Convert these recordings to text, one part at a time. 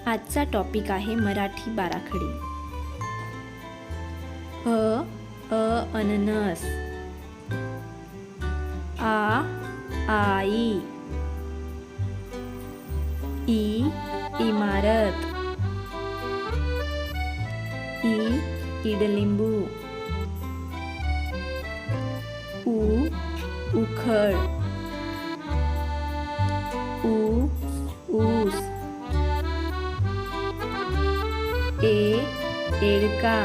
आजचा टॉपिक आहे मराठी बाराखडी. अननस. आई. इमारत. इडलिंबू. उखळ. ऊस. एडका.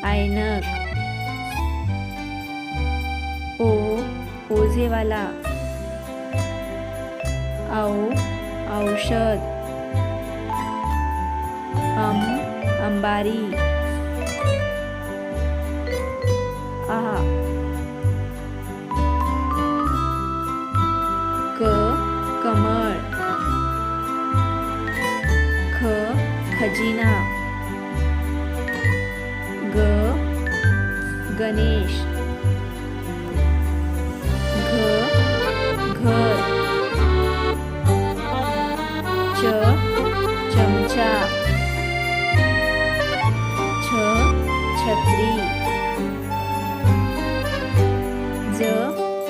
ऐनक. ओझेवाला. औषध. अंबारी. कमळ. खजिना. गणेश. घर. चमचा. छत्री.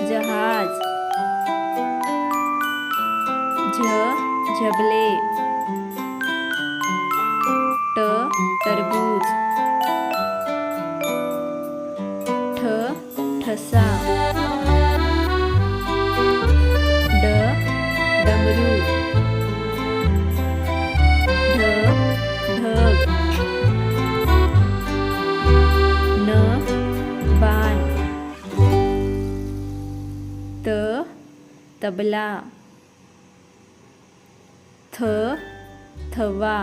जहाज. झबले. टरबूज. ठसा. डमरू. ढग. बाण. तबला. थवा.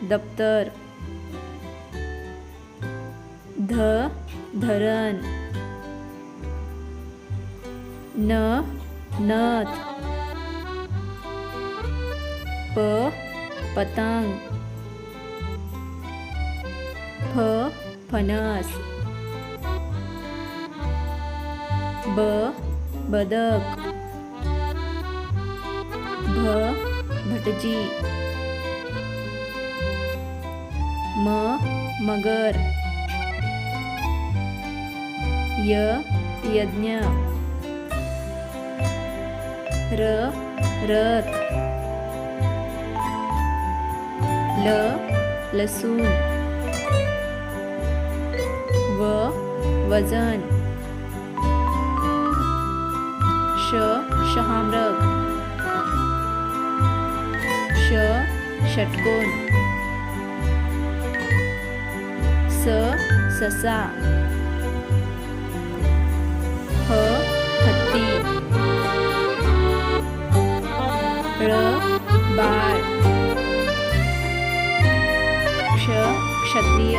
दप्तर. धरण. नथ. पतंग. फणस. बदक. भटजी. मगर. यज्ञ. रथ. लसूण. वजन. शहामृग. षटकोन. ससा. हत्ती. बाळ. क्षत्रिय.